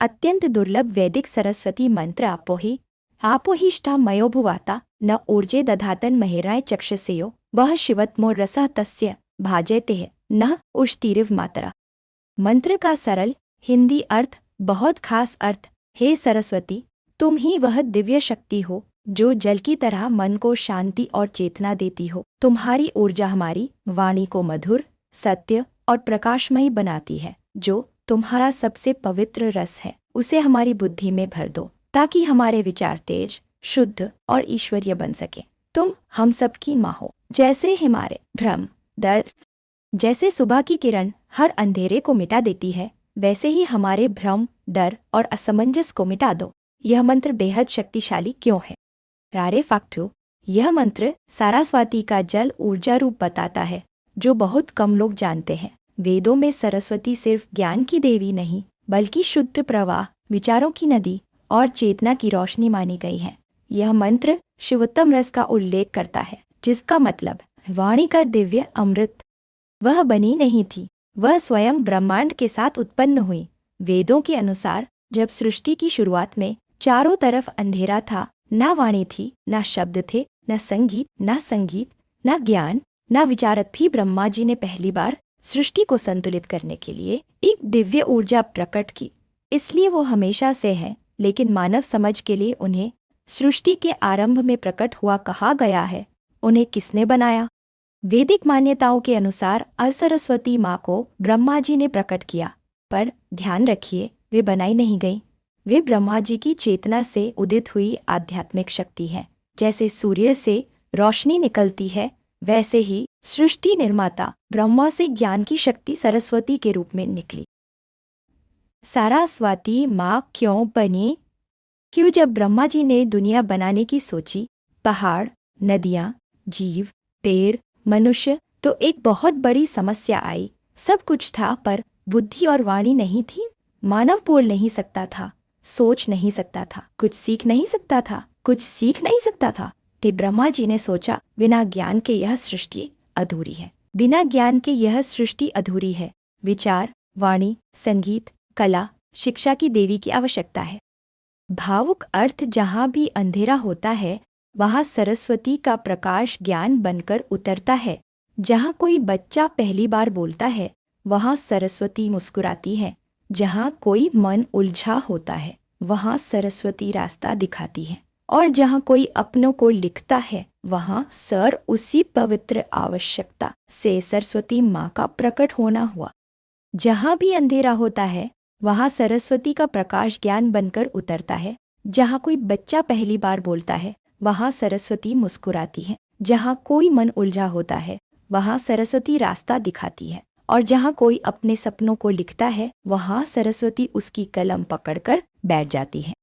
अत्यंत दुर्लभ वैदिक सरस्वती मंत्र आपोहिष्ठा मयोभुवाता न ऊर्जे दधातन महिराय चक्षसेयो वह शिवत्मो रसः तस्य भाजयते न उष्टिरिव मातरा। मंत्र का सरल हिंदी अर्थ, बहुत खास अर्थ। हे सरस्वती, तुम ही वह दिव्य शक्ति हो जो जल की तरह मन को शांति और चेतना देती हो। तुम्हारी ऊर्जा हमारी वाणी को मधुर, सत्य और प्रकाशमयी बनाती है। जो तुम्हारा सबसे पवित्र रस है उसे हमारी बुद्धि में भर दो ताकि हमारे विचार तेज, शुद्ध और ईश्वरीय बन सके। तुम हम सबकी माँ हो। जैसे हमारे भ्रम, दर्द, जैसे सुबह की किरण हर अंधेरे को मिटा देती है, वैसे ही हमारे भ्रम, डर और असमंजस को मिटा दो। यह मंत्र बेहद शक्तिशाली क्यों है? रारे फाक्टू, यह मंत्र सारास्वती का जल ऊर्जा रूप बताता है जो बहुत कम लोग जानते हैं। वेदों में सरस्वती सिर्फ ज्ञान की देवी नहीं बल्कि शुद्ध प्रवाह, विचारों की नदी और चेतना की रोशनी मानी गई है। यह मंत्र शिवोत्तम रस का उल्लेख करता है, जिसका मतलब वाणी का दिव्य अमृत। वह बनी नहीं थी, वह स्वयं ब्रह्मांड के साथ उत्पन्न हुई। वेदों के अनुसार जब सृष्टि की शुरुआत में चारों तरफ अंधेरा था, ना वाणी थी, ना शब्द थे, न संगीत, न ज्ञान, न विचारत भी, ब्रह्मा जी ने पहली बार सृष्टि को संतुलित करने के लिए एक दिव्य ऊर्जा प्रकट की। इसलिए वो हमेशा से है, लेकिन मानव समझ के लिए उन्हें सृष्टि के आरंभ में प्रकट हुआ कहा गया है। उन्हें किसने बनाया? वैदिक मान्यताओं के अनुसार सरस्वती माँ को ब्रह्मा जी ने प्रकट किया, पर ध्यान रखिए, वे बनाई नहीं गई। वे ब्रह्मा जी की चेतना से उदित हुई आध्यात्मिक शक्ति है। जैसे सूर्य से रोशनी निकलती है, वैसे ही सृष्टि निर्माता ब्रह्मा से ज्ञान की शक्ति सरस्वती के रूप में निकली। सारास्वती माँ क्यों बनी? क्यों जब ब्रह्मा जी ने दुनिया बनाने की सोची, पहाड़, नदियाँ, जीव, पेड़, मनुष्य, तो एक बहुत बड़ी समस्या आई। सब कुछ था पर बुद्धि और वाणी नहीं थी। मानव बोल नहीं सकता था, सोच नहीं सकता था, कुछ सीख नहीं सकता था। ते ब्रह्मा जी ने सोचा, बिना ज्ञान के यह सृष्टि अधूरी है। विचार, वाणी, संगीत, कला, शिक्षा की देवी की आवश्यकता है। भावुक अर्थ, जहाँ भी अंधेरा होता है वहाँ सरस्वती का प्रकाश ज्ञान बनकर उतरता है। जहाँ कोई बच्चा पहली बार बोलता है वहाँ सरस्वती मुस्कुराती है। जहाँ कोई मन उलझा होता है वहाँ सरस्वती रास्ता दिखाती है। और जहाँ कोई अपनों को लिखता है वहाँ उसी पवित्र आवश्यकता से सरस्वती माँ का प्रकट होना हुआ। जहाँ भी अंधेरा होता है वहाँ सरस्वती का प्रकाश ज्ञान बनकर उतरता है। जहाँ कोई बच्चा पहली बार बोलता है वहाँ सरस्वती मुस्कुराती है। जहाँ कोई मन उलझा होता है वहाँ सरस्वती रास्ता दिखाती है। और जहाँ कोई अपने सपनों को लिखता है वहाँ सरस्वती उसकी कलम पकड़कर बैठ जाती है।